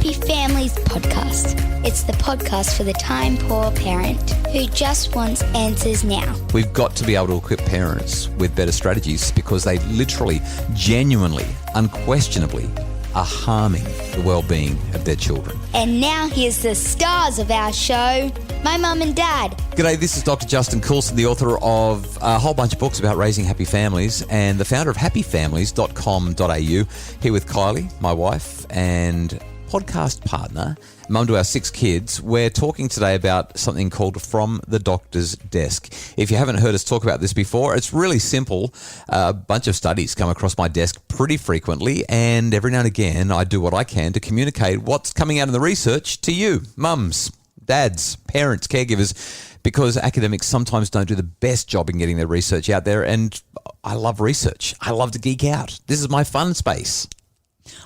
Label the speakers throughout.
Speaker 1: Happy Families podcast. It's the podcast for the time-poor parent who just wants answers now.
Speaker 2: We've got to be able to equip parents with better strategies because they literally, genuinely, unquestionably are harming the well-being of their children.
Speaker 1: And now here's the stars of our show, my mum and dad.
Speaker 2: G'day, this is Dr. Justin Coulson, the author of a whole bunch of books about raising happy families and the founder of happyfamilies.com.au, here with Kylie, my wife, and podcast partner, mum to our 6 kids. We're talking today about something called From the Doctor's Desk. If you haven't heard us talk about this before, it's really simple. A bunch of studies come across my desk pretty frequently, and every now and again I do what I can to communicate what's coming out in the research to you, mums, dads, parents, caregivers, because academics sometimes don't do the best job in getting their research out there, and I love research. I love to geek out. This is my fun space.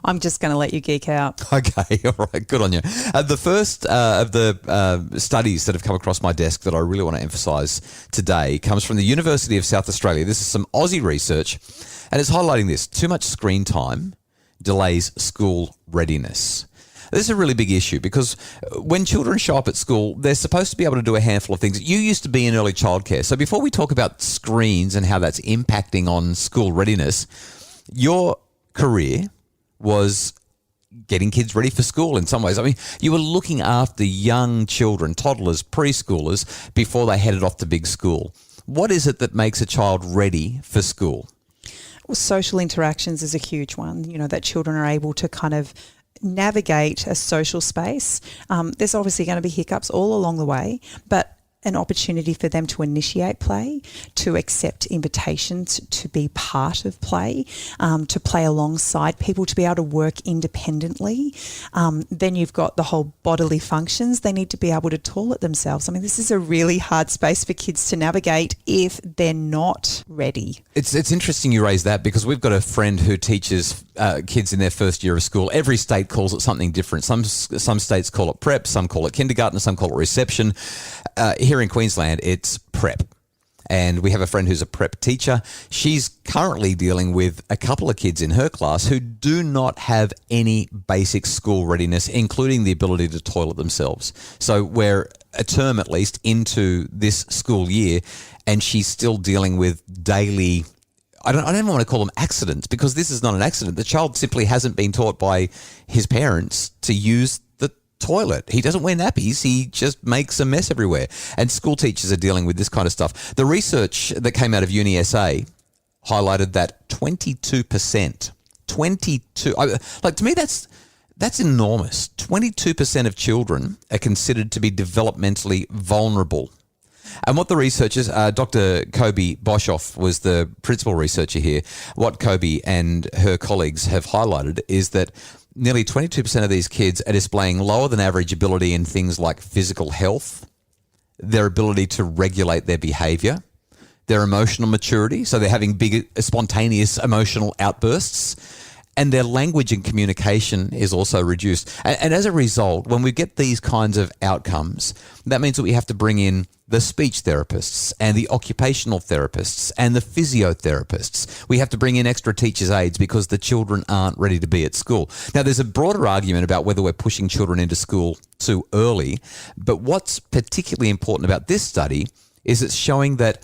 Speaker 3: I'm just going to let you geek out.
Speaker 2: Okay, all right, good on you. The first of the studies that have come across my desk that I really want to emphasise today comes from the University of South Australia. This is some Aussie research, and it's highlighting this. Too much screen time delays school readiness. This is a really big issue because when children show up at school, they're supposed to be able to do a handful of things. You used to be in early childcare. So before we talk about screens and how that's impacting on school readiness, your career was getting kids ready for school in some ways. I mean, you were looking after young children, toddlers, preschoolers, before they headed off to big school. What is it that makes a child ready for school?
Speaker 3: Well, social interactions is a huge one, that children are able to kind of navigate a social space. There's obviously going to be hiccups all along the way, but an opportunity for them to initiate play, to accept invitations to be part of play, to play alongside people, to be able to work independently. Then you've got the whole bodily functions. They need to be able to toilet themselves. I mean, this is a really hard space for kids to navigate if they're not ready.
Speaker 2: It's interesting you raise that because we've got a friend who teaches kids in their first year of school. Every state calls it something different. Some states call it prep, some call it kindergarten, some call it reception. Here in Queensland, it's prep. And we have a friend who's a prep teacher. She's currently dealing with a couple of kids in her class who do not have any basic school readiness, including the ability to toilet themselves. So we're a term at least into this school year, and she's still dealing with daily, I don't even want to call them accidents because this is not an accident. The child simply hasn't been taught by his parents to use the toilet. He doesn't wear nappies. He just makes a mess everywhere. And school teachers are dealing with this kind of stuff. The research that came out of UniSA highlighted that 22%, to me that's enormous. 22% of children are considered to be developmentally vulnerable. And what the researchers, Dr. Kobe Boshoff was the principal researcher here. What Kobe and her colleagues have highlighted is that nearly 22% of these kids are displaying lower than average ability in things like physical health, their ability to regulate their behaviour, their emotional maturity, so they're having big, spontaneous emotional outbursts, and their language and communication is also reduced. And as a result, when we get these kinds of outcomes, that means that we have to bring in the speech therapists and the occupational therapists and the physiotherapists. We have to bring in extra teachers' aides because the children aren't ready to be at school. Now, there's a broader argument about whether we're pushing children into school too early, but what's particularly important about this study is it's showing that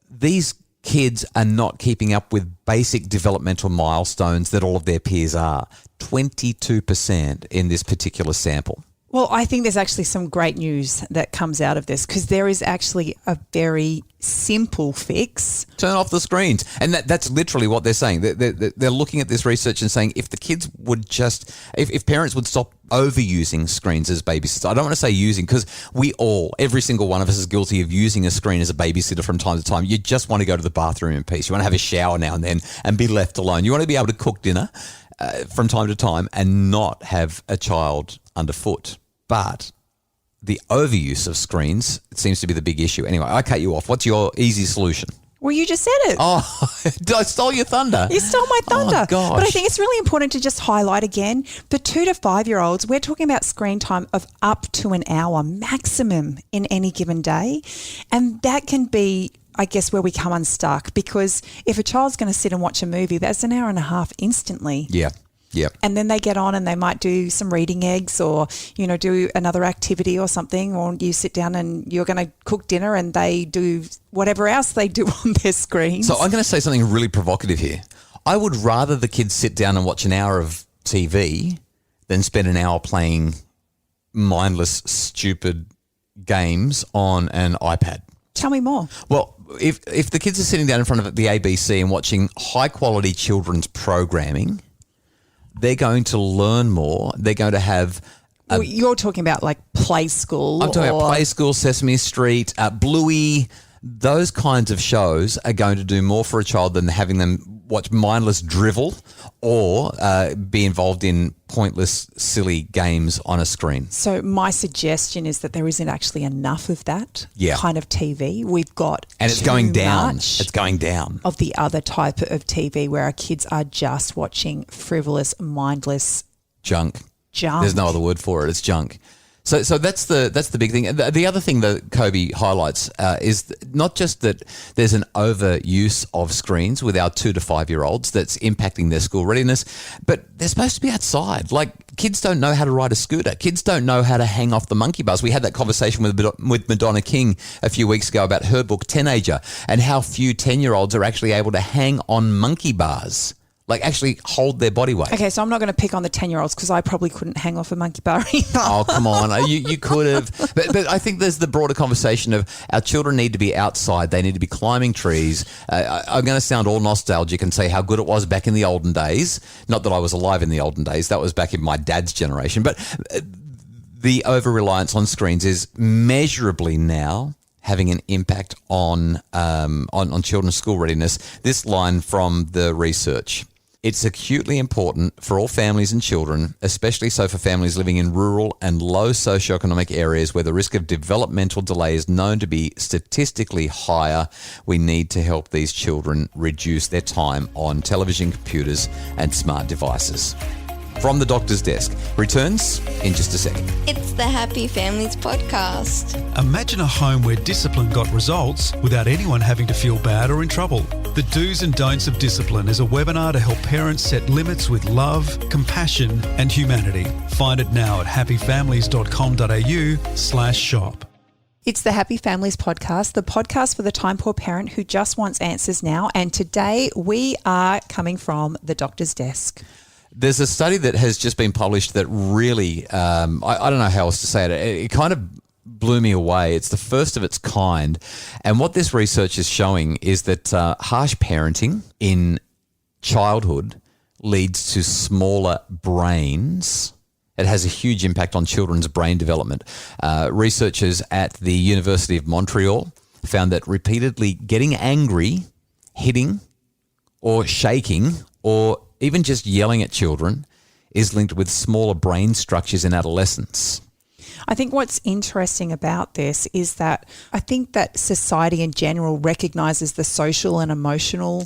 Speaker 2: these kids are not keeping up with basic developmental milestones that all of their peers are. 22% in this particular sample.
Speaker 3: Well, I think there's actually some great news that comes out of this because there is actually a very simple fix.
Speaker 2: Turn off the screens. And that's literally what they're saying. They're looking at this research and saying if the kids would just, if parents would stop overusing screens as babysitters. I don't want to say using because every single one of us is guilty of using a screen as a babysitter from time to time. You just want to go to the bathroom in peace. You want to have a shower now and then and be left alone. You want to be able to cook dinner from time to time and not have a child underfoot. But the overuse of screens seems to be the big issue. Anyway, I cut you off. What's your easy solution?
Speaker 3: Well, you just said it.
Speaker 2: Oh, I stole your thunder.
Speaker 3: You stole my thunder.
Speaker 2: Oh, gosh.
Speaker 3: But I think it's really important to just highlight again, for 2 to 5 year olds, we're talking about screen time of up to an hour maximum in any given day. And that can be, I guess, where we come unstuck, because if a child's going to sit and watch a movie, that's an hour and a half instantly.
Speaker 2: Yeah. Yep.
Speaker 3: And then they get on and they might do some reading eggs or, do another activity or something, or you sit down and you're going to cook dinner and they do whatever else they do on their screens.
Speaker 2: So I'm going to say something really provocative here. I would rather the kids sit down and watch an hour of TV than spend an hour playing mindless, stupid games on an iPad.
Speaker 3: Tell me more.
Speaker 2: Well, if the kids are sitting down in front of the ABC and watching high-quality children's programming, they're going to learn more. They're going to have...
Speaker 3: You're talking about like Play School.
Speaker 2: I'm talking about Play School, Sesame Street, Bluey. Those kinds of shows are going to do more for a child than having them watch mindless drivel or be involved in pointless, silly games on a screen.
Speaker 3: So my suggestion is that there isn't actually enough of that kind of TV. We've got
Speaker 2: and it's going down. It's going down.
Speaker 3: Of the other type of TV where our kids are just watching frivolous, mindless
Speaker 2: junk. There's no other word for it. It's junk. So that's the big thing. The other thing that Kobe highlights is not just that there's an overuse of screens with our 2 to 5 year olds that's impacting their school readiness, but they're supposed to be outside. Like kids don't know how to ride a scooter. Kids don't know how to hang off the monkey bars. We had that conversation with Madonna King a few weeks ago about her book Teenager and how few 10-year-olds are actually able to hang on monkey bars. Like actually hold their body weight.
Speaker 3: Okay, so I'm not going to pick on the 10-year-olds because I probably couldn't hang off a monkey bar either.
Speaker 2: Oh, come on. You could have. But I think there's the broader conversation of our children need to be outside. They need to be climbing trees. I'm going to sound all nostalgic and say how good it was back in the olden days. Not that I was alive in the olden days. That was back in my dad's generation. But the over-reliance on screens is measurably now having an impact on children's school readiness. This line from the research. It's acutely important for all families and children, especially so for families living in rural and low socioeconomic areas where the risk of developmental delay is known to be statistically higher. We need to help these children reduce their time on television, computers, and smart devices. From the doctor's desk. Returns in just a second.
Speaker 1: It's the Happy Families Podcast.
Speaker 4: Imagine a home where discipline got results without anyone having to feel bad or in trouble. The Do's and Don'ts of Discipline is a webinar to help parents set limits with love, compassion and humanity. Find it now at happyfamilies.com.au/shop.
Speaker 3: It's the Happy Families Podcast, the podcast for the time-poor parent who just wants answers now. And today we are coming from the doctor's desk.
Speaker 2: There's a study that has just been published that really, I don't know how else to say it. It kind of blew me away. It's the first of its kind. And what this research is showing is that harsh parenting in childhood leads to smaller brains. It has a huge impact on children's brain development. Researchers at the University of Montreal found that repeatedly getting angry, hitting or shaking or even just yelling at children is linked with smaller brain structures in adolescence.
Speaker 3: I think what's interesting about this is that I think that society in general recognises the social and emotional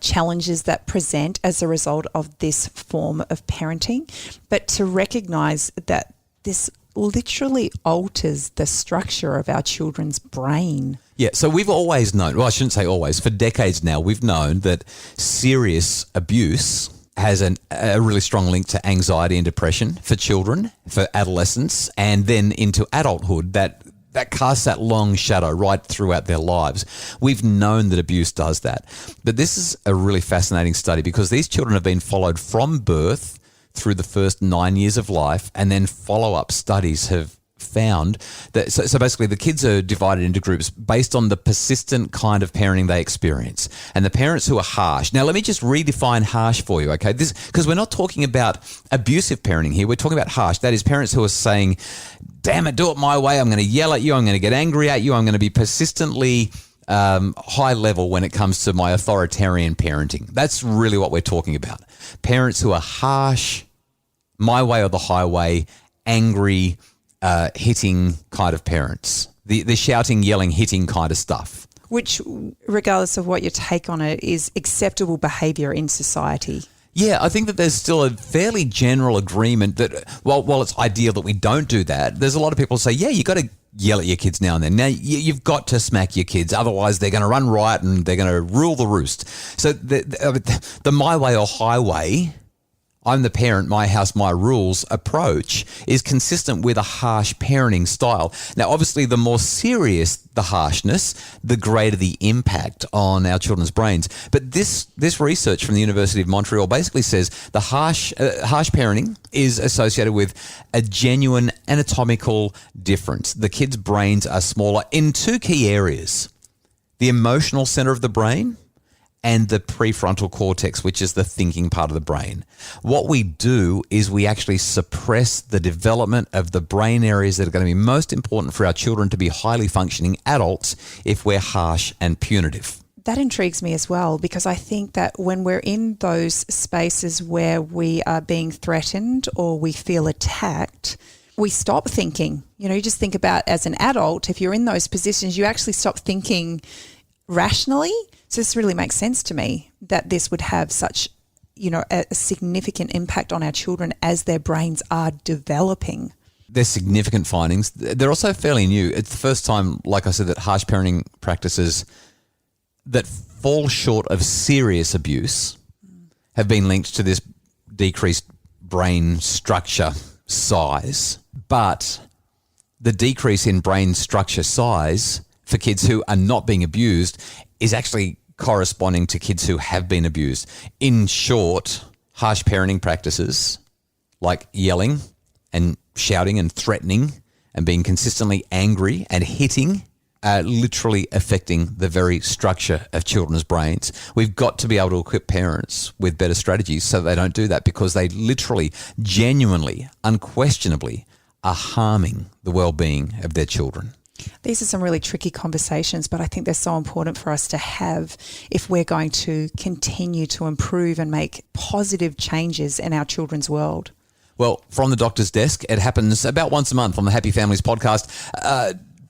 Speaker 3: challenges that present as a result of this form of parenting, but to recognise that this literally alters the structure of our children's brain.
Speaker 2: Yeah, so we've always known, well, I shouldn't say always, for decades now, we've known that serious abuse has a really strong link to anxiety and depression for children, for adolescents, and then into adulthood that casts that long shadow right throughout their lives. We've known that abuse does that. But this is a really fascinating study because these children have been followed from birth through the first 9 years of life, and then follow-up studies have found that so basically the kids are divided into groups based on the persistent kind of parenting they experience. And the parents who are harsh. Now let me just redefine harsh for you, okay? This because we're not talking about abusive parenting here. We're talking about harsh. That is parents who are saying, damn it, do it my way. I'm going to yell at you. I'm going to get angry at you. I'm going to be persistently high level when it comes to my authoritarian parenting. That's really what we're talking about. Parents who are harsh, my way or the highway, angry, hitting kind of parents, the shouting, yelling, hitting kind of stuff.
Speaker 3: Which, regardless of what your take on it, is acceptable behaviour in society.
Speaker 2: Yeah, I think that there's still a fairly general agreement that while it's ideal that we don't do that, there's a lot of people who say, yeah, you got to yell at your kids now and then. Now, you've got to smack your kids, otherwise they're going to run riot and they're going to rule the roost. So the my way or highway I'm the parent, my house, my rules approach is consistent with a harsh parenting style. Now, obviously, the more serious the harshness, the greater the impact on our children's brains. But this research from the University of Montreal basically says the harsh parenting is associated with a genuine anatomical difference. The kids' brains are smaller in two key areas: the emotional center of the brain and the prefrontal cortex, which is the thinking part of the brain. What we do is we actually suppress the development of the brain areas that are going to be most important for our children to be highly functioning adults if we're harsh and punitive.
Speaker 3: That intrigues me as well, because I think that when we're in those spaces where we are being threatened or we feel attacked, we stop thinking. You know, you just think about as an adult, if you're in those positions, you actually stop thinking rationally. So this really makes sense to me that this would have such, you know, a significant impact on our children as their brains are developing.
Speaker 2: There's significant findings. They're also fairly new. It's the first time, like I said, that harsh parenting practices that fall short of serious abuse have been linked to this decreased brain structure size. But the decrease in brain structure size for kids who are not being abused is actually corresponding to kids who have been abused. In short, harsh parenting practices like yelling and shouting and threatening and being consistently angry and hitting are literally affecting the very structure of children's brains. We've got to be able to equip parents with better strategies so they don't do that, because they literally, genuinely, unquestionably are harming the well-being of their children.
Speaker 3: These are some really tricky conversations, but I think they're so important for us to have if we're going to continue to improve and make positive changes in our children's world.
Speaker 2: Well, from the doctor's desk, it happens about once a month on the Happy Families podcast.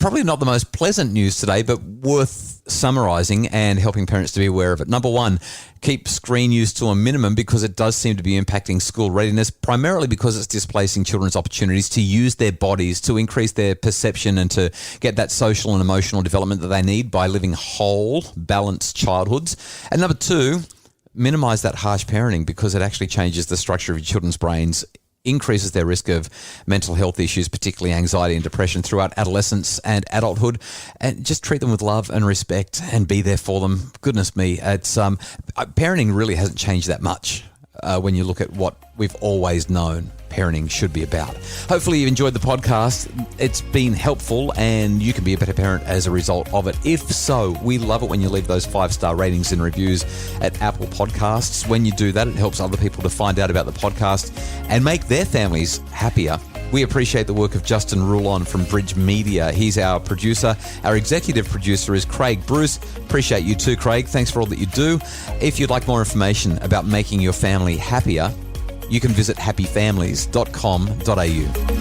Speaker 2: Probably not the most pleasant news today, but worth summarising and helping parents to be aware of it. Number one, keep screen use to a minimum, because it does seem to be impacting school readiness, primarily because it's displacing children's opportunities to use their bodies, to increase their perception and to get that social and emotional development that they need by living whole, balanced childhoods. And number two, minimise that harsh parenting, because it actually changes the structure of your children's brains, increases their risk of mental health issues, particularly anxiety and depression throughout adolescence and adulthood, and just treat them with love and respect and be there for them. Goodness me, it's parenting really hasn't changed that much when you look at what we've always known parenting should be about. Hopefully you've enjoyed the podcast. It's been helpful and you can be a better parent as a result of it. If so, we love it when you leave those 5-star ratings and reviews at Apple Podcasts. When you do that, it helps other people to find out about the podcast and make their families happier. We appreciate the work of Justin Rulon from Bridge Media. He's our producer. Our executive producer is Craig Bruce. Appreciate you too, Craig. Thanks for all that you do. If you'd like more information about making your family happier, you can visit happyfamilies.com.au.